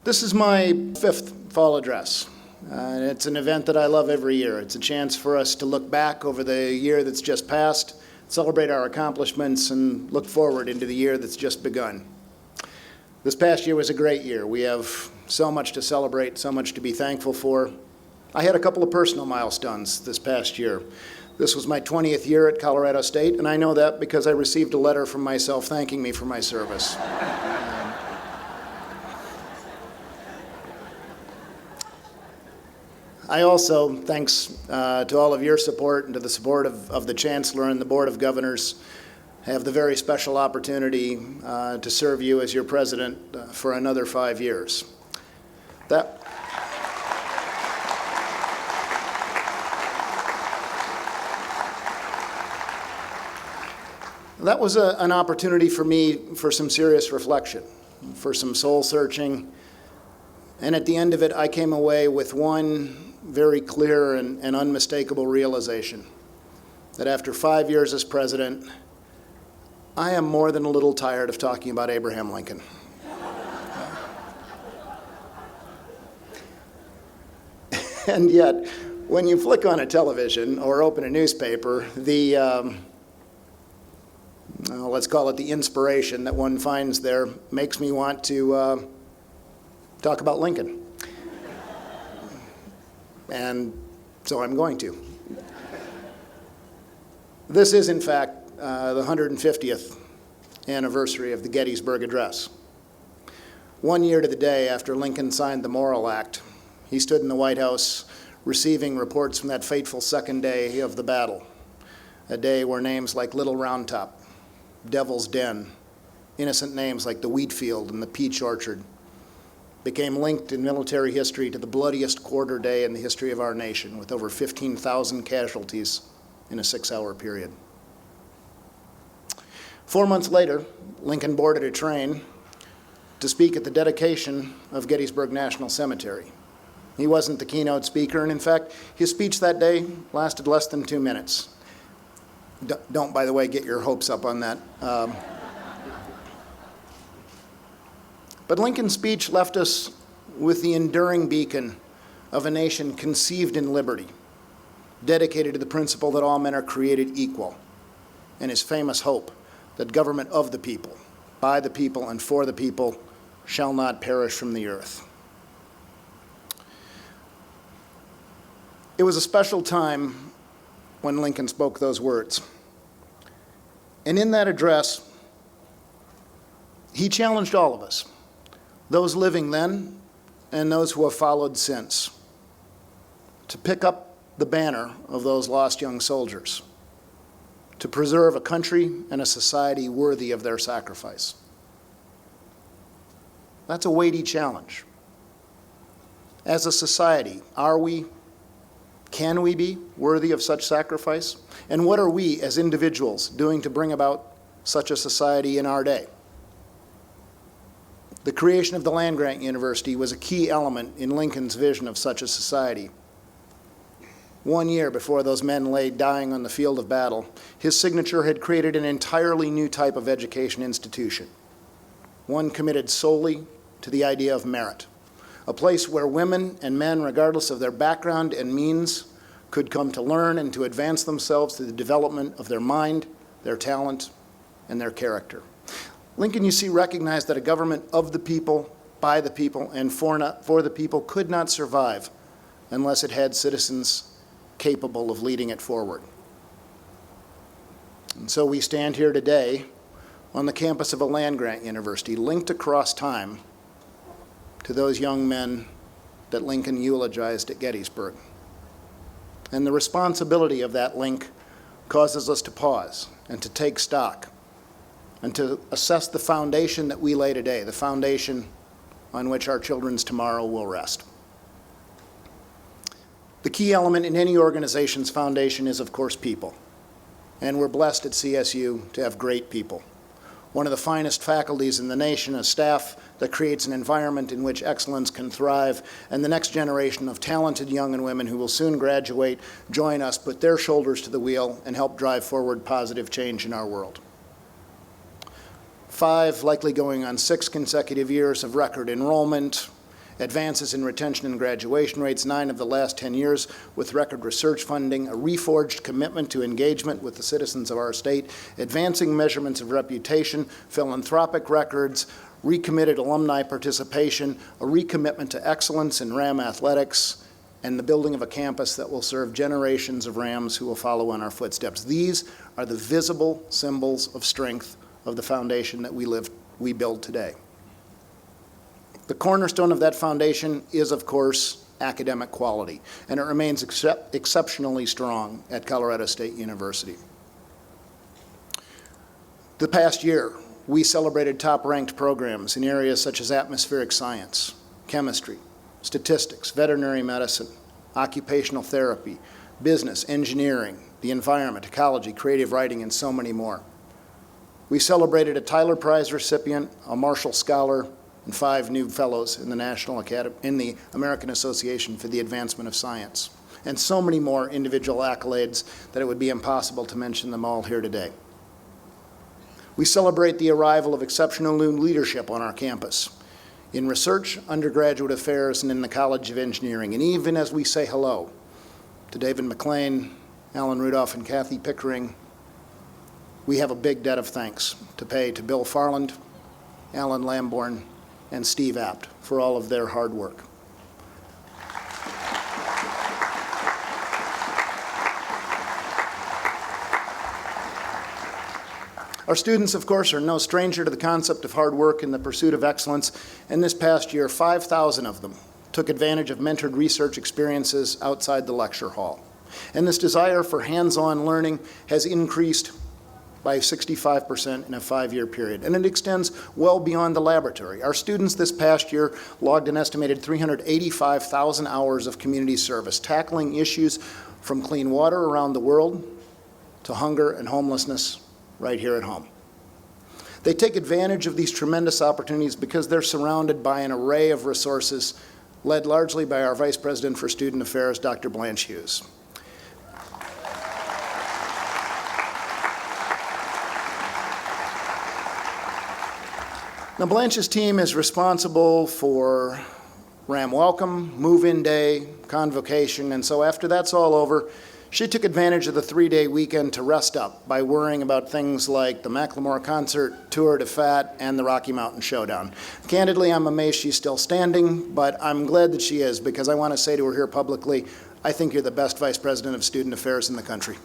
This is my fifth fall address. It's an event that I love every year. It's a chance for us to look back over the year that's just passed, celebrate our accomplishments, and look forward into the year that's just begun. This past year was a great year. We have so much to celebrate, so much to be thankful for. I had a couple of personal milestones this past year. This was my 20th year at Colorado State, and I know that because I received a letter from myself thanking me for my service. I also, thanks to all of your support and to the support of the Chancellor and the Board of Governors, have the very special opportunity to serve you as your president for another 5 years. That was an opportunity for me for some serious reflection, for some soul searching, and at the end of it, I came away with one very clear and unmistakable realization that after 5 years as president, I am more than a little tired of talking about Abraham Lincoln. And yet, when you flick on a television or open a newspaper, let's call it the inspiration that one finds there makes me want to talk about Lincoln. And so I'm going to. This is, in fact, the 150th anniversary of the Gettysburg Address. 1 year to the day after Lincoln signed the Morrill Act, he stood in the White House receiving reports from that fateful second day of the battle, a day where names like Little Round Top, Devil's Den, innocent names like the wheat field and the peach orchard became linked in military history to the bloodiest quarter day in the history of our nation, with over 15,000 casualties in a 6-hour period. 4 months later, Lincoln boarded a train to speak at the dedication of Gettysburg National Cemetery. He wasn't the keynote speaker, and in fact, his speech that day lasted less than 2 minutes. Don't, by the way, get your hopes up on that. But Lincoln's speech left us with the enduring beacon of a nation conceived in liberty, dedicated to the principle that all men are created equal, and his famous hope that government of the people, by the people, and for the people shall not perish from the earth. It was a special time when Lincoln spoke those words. And in that address, he challenged all of us, those living then and those who have followed since, to pick up the banner of those lost young soldiers, to preserve a country and a society worthy of their sacrifice. That's a weighty challenge. As a society, can we be worthy of such sacrifice? And what are we as individuals doing to bring about such a society in our day? The creation of the land-grant university was a key element in Lincoln's vision of such a society. 1 year before those men lay dying on the field of battle, his signature had created an entirely new type of education institution, one committed solely to the idea of merit, a place where women and men, regardless of their background and means, could come to learn and to advance themselves through the development of their mind, their talent, and their character. Lincoln, you see, recognized that a government of the people, by the people, and for the people could not survive unless it had citizens capable of leading it forward. And so we stand here today on the campus of a land-grant university, linked across time to those young men that Lincoln eulogized at Gettysburg. And the responsibility of that link causes us to pause and to take stock and to assess the foundation that we lay today, the foundation on which our children's tomorrow will rest. The key element in any organization's foundation is, of course, people. And we're blessed at CSU to have great people. One of the finest faculties in the nation, a staff that creates an environment in which excellence can thrive, and the next generation of talented young and women who will soon graduate join us, put their shoulders to the wheel, and help drive forward positive change in our world. 5, likely going on 6 consecutive years of record enrollment, Advances in retention and graduation rates 9 of the last 10 years with record research funding, a reforged commitment to engagement with the citizens of our state, advancing measurements of reputation, philanthropic records, recommitted alumni participation, a recommitment to excellence in RAM athletics, and the building of a campus that will serve generations of Rams who will follow in our footsteps. These are the visible symbols of strength of the foundation that we build today. The cornerstone of that foundation is, of course, academic quality, and it remains exceptionally strong at Colorado State University. The past year, we celebrated top-ranked programs in areas such as atmospheric science, chemistry, statistics, veterinary medicine, occupational therapy, business, engineering, the environment, ecology, creative writing, and so many more. We celebrated a Tyler Prize recipient, a Marshall Scholar, and 5 new fellows in the American Association for the Advancement of Science, and so many more individual accolades that it would be impossible to mention them all here today. We celebrate the arrival of exceptional new leadership on our campus, in research, undergraduate affairs, and in the College of Engineering. And even as we say hello to David McLean, Alan Rudolph, and Kathy Pickering, we have a big debt of thanks to pay to Bill Farland, Alan Lamborn, and Steve Apt for all of their hard work. Our students, of course, are no stranger to the concept of hard work in the pursuit of excellence, and this past year, 5,000 of them took advantage of mentored research experiences outside the lecture hall. And this desire for hands-on learning has increased by 65% in a 5-year period, and it extends well beyond the laboratory. Our students this past year logged an estimated 385,000 hours of community service, tackling issues from clean water around the world to hunger and homelessness right here at home. They take advantage of these tremendous opportunities because they're surrounded by an array of resources led largely by our Vice President for Student Affairs, Dr. Blanche Hughes. Now, Blanche's team is responsible for Ram Welcome, Move-In Day, Convocation, and so after that's all over, she took advantage of the 3-day weekend to rest up by worrying about things like the Macklemore concert, Tour de Fat, and the Rocky Mountain Showdown. Candidly, I'm amazed she's still standing, but I'm glad that she is, because I want to say to her here publicly, I think you're the best Vice President of Student Affairs in the country.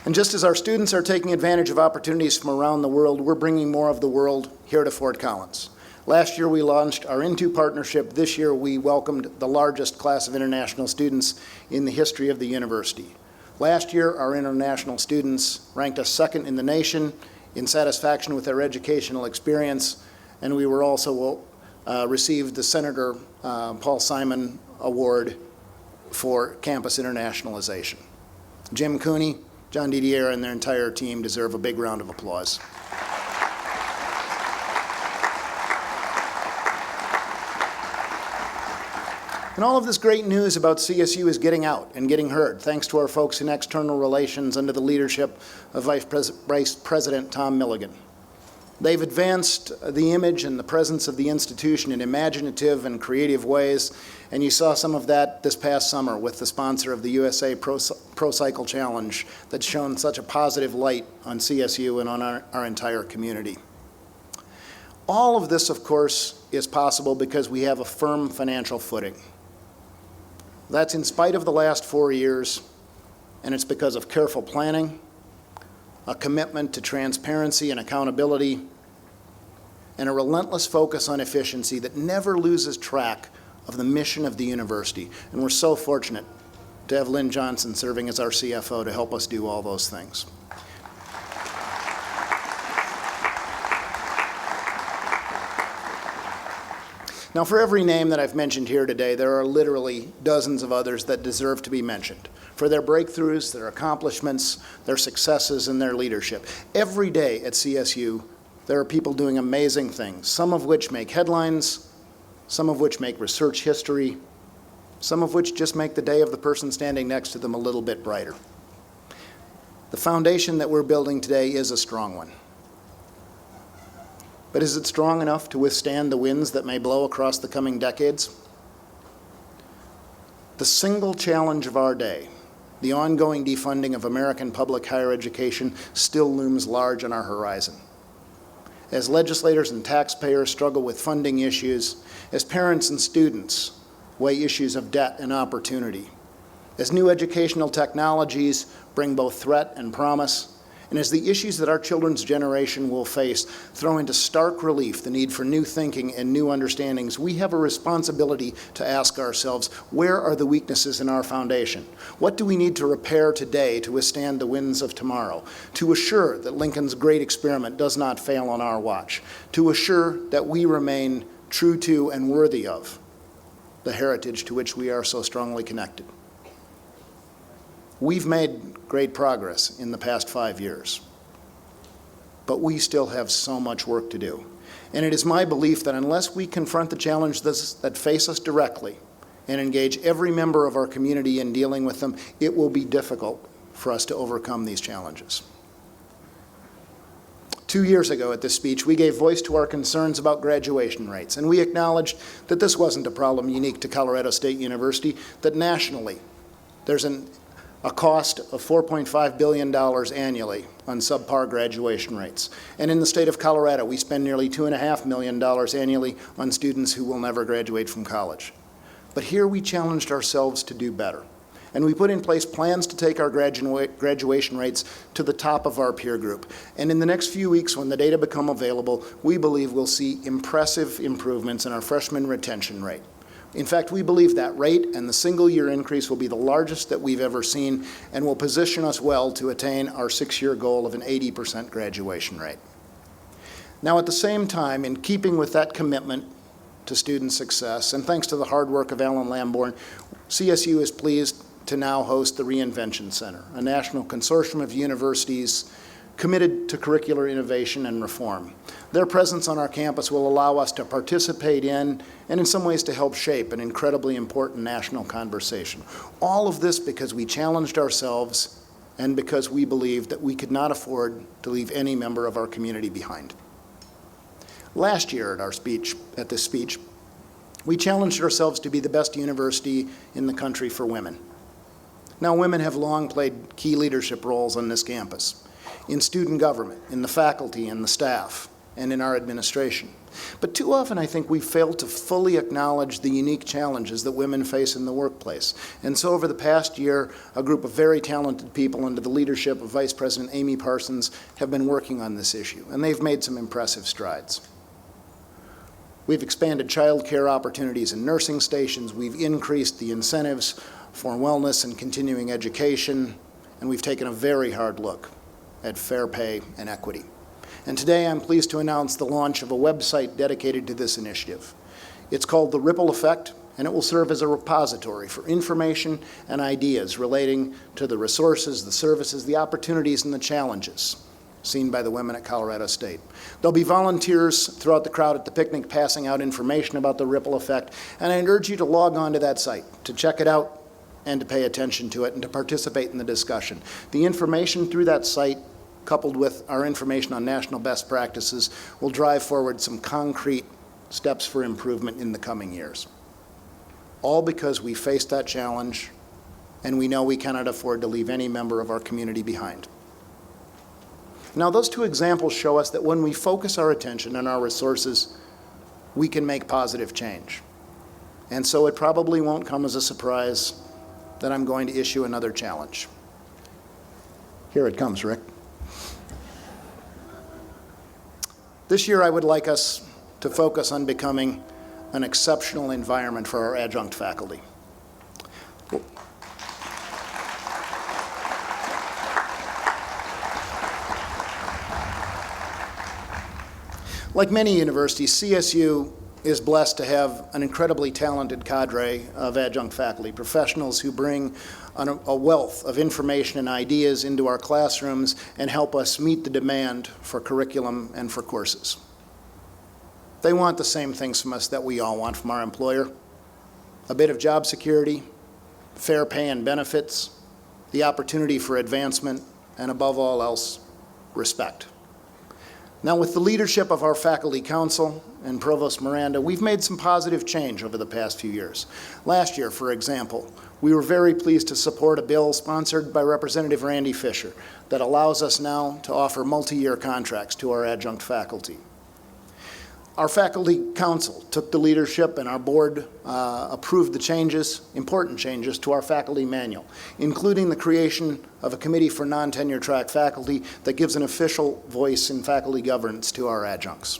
And just as our students are taking advantage of opportunities from around the world, we're bringing more of the world here to Fort Collins. Last year we launched our Into partnership. This year we welcomed the largest class of international students in the history of the university. Last year our international students ranked us second in the nation in satisfaction with their educational experience, and we were also received the Senator Paul Simon Award for campus internationalization. Jim Cooney, John Didier, and their entire team deserve a big round of applause. And all of this great news about CSU is getting out and getting heard, thanks to our folks in external relations under the leadership of Vice President Tom Milligan. They've advanced the image and the presence of the institution in imaginative and creative ways, and you saw some of that this past summer with the sponsor of the USA Pro Cycle Challenge that's shown such a positive light on CSU and on our entire community. All of this, of course, is possible because we have a firm financial footing. That's in spite of the last 4 years, and it's because of careful planning, a commitment to transparency and accountability, and a relentless focus on efficiency that never loses track of the mission of the university. And we're so fortunate to have Lynn Johnson serving as our CFO to help us do all those things. Now, for every name that I've mentioned here today, there are literally dozens of others that deserve to be mentioned for their breakthroughs, their accomplishments, their successes, and their leadership. Every day at CSU, there are people doing amazing things, some of which make headlines, some of which make research history, some of which just make the day of the person standing next to them a little bit brighter. The foundation that we're building today is a strong one. But is it strong enough to withstand the winds that may blow across the coming decades? The single challenge of our day, the ongoing defunding of American public higher education, still looms large on our horizon. As legislators and taxpayers struggle with funding issues, as parents and students weigh issues of debt and opportunity, as new educational technologies bring both threat and promise, and as the issues that our children's generation will face throw into stark relief the need for new thinking and new understandings, we have a responsibility to ask ourselves, where are the weaknesses in our foundation? What do we need to repair today to withstand the winds of tomorrow? To assure that Lincoln's great experiment does not fail on our watch. To assure that we remain true to and worthy of the heritage to which we are so strongly connected. We've made great progress in the past 5 years, but we still have so much work to do. And it is my belief that unless we confront the challenges that face us directly and engage every member of our community in dealing with them, it will be difficult for us to overcome these challenges. 2 years ago at this speech, we gave voice to our concerns about graduation rates, and we acknowledged that this wasn't a problem unique to Colorado State University, that nationally there's a cost of $4.5 billion annually on subpar graduation rates. And in the state of Colorado, we spend nearly $2.5 million annually on students who will never graduate from college. But here we challenged ourselves to do better. And we put in place plans to take our graduation rates to the top of our peer group. And in the next few weeks, when the data become available, we believe we'll see impressive improvements in our freshman retention rate. In fact, we believe that rate and the single-year increase will be the largest that we've ever seen and will position us well to attain our 6-year goal of an 80% graduation rate. Now, at the same time, in keeping with that commitment to student success, and thanks to the hard work of Alan Lamborn, CSU is pleased to now host the Reinvention Center, a national consortium of universities committed to curricular innovation and reform. Their presence on our campus will allow us to participate in, and in some ways to help shape, an incredibly important national conversation. All of this because we challenged ourselves and because we believed that we could not afford to leave any member of our community behind. Last year at this speech, we challenged ourselves to be the best university in the country for women. Now, women have long played key leadership roles on this campus, in student government, in the faculty and the staff, and in our administration. But too often I think we fail to fully acknowledge the unique challenges that women face in the workplace. And so over the past year, a group of very talented people under the leadership of Vice President Amy Parsons have been working on this issue, and they've made some impressive strides. We've expanded child care opportunities in nursing stations, we've increased the incentives for wellness and continuing education, and we've taken a very hard look at fair pay and equity. And today I'm pleased to announce the launch of a website dedicated to this initiative. It's called The Ripple Effect, and it will serve as a repository for information and ideas relating to the resources, the services, the opportunities, and the challenges seen by the women at Colorado State. There'll be volunteers throughout the crowd at the picnic passing out information about the Ripple Effect, and I urge you to log on to that site, to check it out and to pay attention to it and to participate in the discussion. The information through that site, coupled with our information on national best practices, will drive forward some concrete steps for improvement in the coming years. All because we faced that challenge and we know we cannot afford to leave any member of our community behind. Now, those two examples show us that when we focus our attention and our resources, we can make positive change. And so it probably won't come as a surprise that I'm going to issue another challenge. Here it comes, Rick. This year, I would like us to focus on becoming an exceptional environment for our adjunct faculty. Like many universities, CSU is blessed to have an incredibly talented cadre of adjunct faculty, professionals who bring a wealth of information and ideas into our classrooms and help us meet the demand for curriculum and for courses. They want the same things from us that we all want from our employer: a bit of job security, fair pay and benefits, the opportunity for advancement, and above all else, respect. Now, with the leadership of our faculty council and Provost Miranda, we've made some positive change over the past few years. Last year, for example, we were very pleased to support a bill sponsored by Representative Randy Fisher that allows us now to offer multi-year contracts to our adjunct faculty. Our faculty council took the leadership, and our board approved the changes, important changes, to our faculty manual, including the creation of a committee for non-tenure track faculty that gives an official voice in faculty governance to our adjuncts.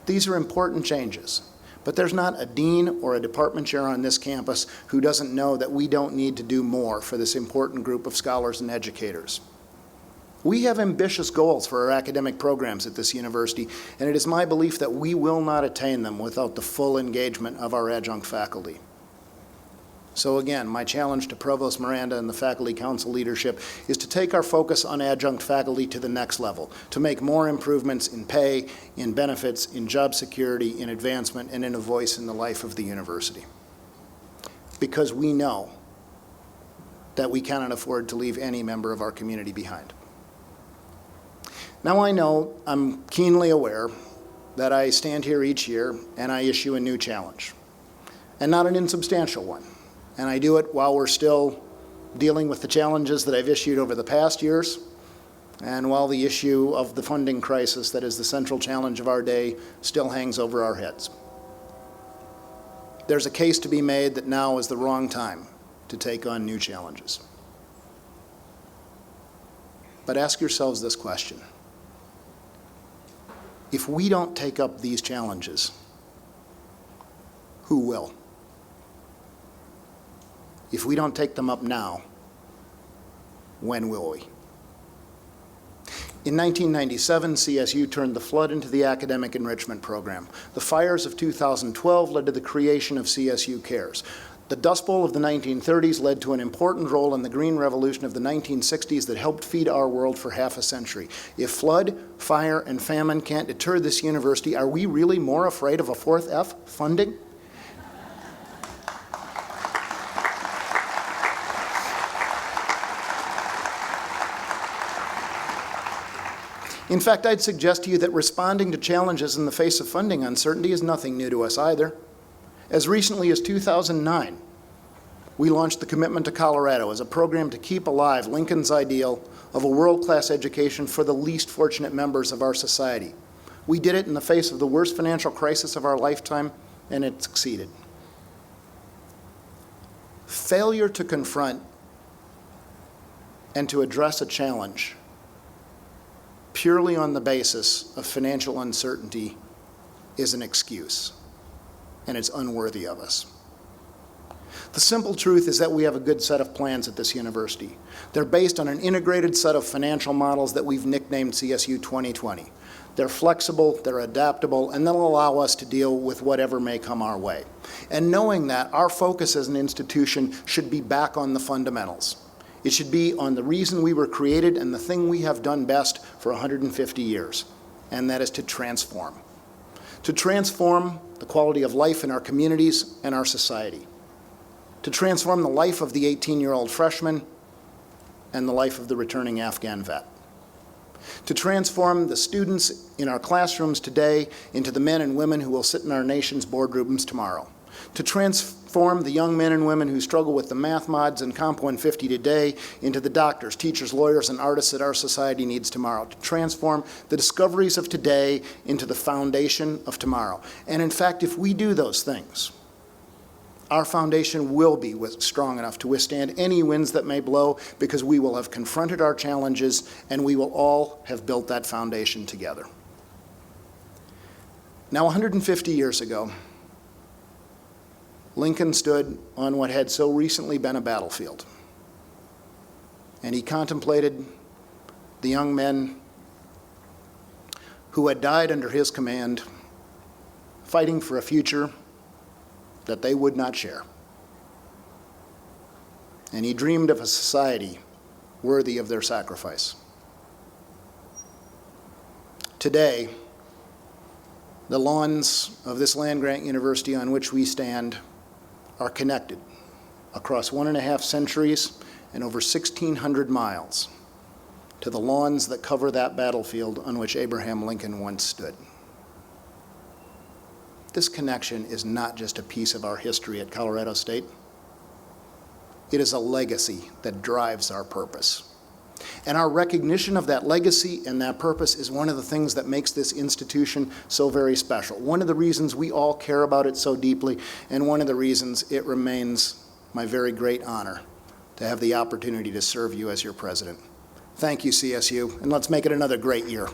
These are important changes, but there's not a dean or a department chair on this campus who doesn't know that we don't need to do more for this important group of scholars and educators. We have ambitious goals for our academic programs at this university, and it is my belief that we will not attain them without the full engagement of our adjunct faculty. So again, my challenge to Provost Miranda and the faculty council leadership is to take our focus on adjunct faculty to the next level, to make more improvements in pay, in benefits, in job security, in advancement, and in a voice in the life of the university. Because we know that we cannot afford to leave any member of our community behind. Now I know, I'm keenly aware, that I stand here each year and I issue a new challenge, and not an insubstantial one. And I do it while we're still dealing with the challenges that I've issued over the past years, and while the issue of the funding crisis that is the central challenge of our day still hangs over our heads. There's a case to be made that now is the wrong time to take on new challenges. But ask yourselves this question. If we don't take up these challenges, who will? If we don't take them up now, when will we? In 1997, CSU turned the flood into the academic enrichment program. The fires of 2012 led to the creation of CSU Cares. The Dust Bowl of the 1930s led to an important role in the Green Revolution of the 1960s that helped feed our world for half a century. If flood, fire, and famine can't deter this university, are we really more afraid of a fourth F, funding? In fact, I'd suggest to you that responding to challenges in the face of funding uncertainty is nothing new to us either. As recently as 2009, we launched the Commitment to Colorado as a program to keep alive Lincoln's ideal of a world-class education for the least fortunate members of our society. We did it in the face of the worst financial crisis of our lifetime, and it succeeded. Failure to confront and to address a challenge purely on the basis of financial uncertainty is an excuse, and it's unworthy of us. The simple truth is that we have a good set of plans at this university. They're based on an integrated set of financial models that we've nicknamed CSU 2020. They're flexible, they're adaptable, and they'll allow us to deal with whatever may come our way. And knowing that, our focus as an institution should be back on the fundamentals. It should be on the reason we were created and the thing we have done best for 150 years, and that is to transform. To transform the quality of life in our communities and our society. To transform the life of the 18-year-old freshman and the life of the returning Afghan vet. To transform the students in our classrooms today into the men and women who will sit in our nation's boardrooms tomorrow. To transform the young men and women who struggle with the math mods and Comp 150 today into the doctors, teachers, lawyers, and artists that our society needs tomorrow. To transform the discoveries of today into the foundation of tomorrow. And in fact, if we do those things, our foundation will be strong enough to withstand any winds that may blow, because we will have confronted our challenges and we will all have built that foundation together. Now, 150 years ago, Lincoln stood on what had so recently been a battlefield, and he contemplated the young men who had died under his command, fighting for a future that they would not share. And he dreamed of a society worthy of their sacrifice. Today, the lawns of this land-grant university on which we stand are connected across 1.5 centuries and over 1,600 miles to the lawns that cover that battlefield on which Abraham Lincoln once stood. This connection is not just a piece of our history at Colorado State. It is a legacy that drives our purpose. And our recognition of that legacy and that purpose is one of the things that makes this institution so very special. One of the reasons we all care about it so deeply, and one of the reasons it remains my very great honor to have the opportunity to serve you as your president. Thank you, CSU, and let's make it another great year.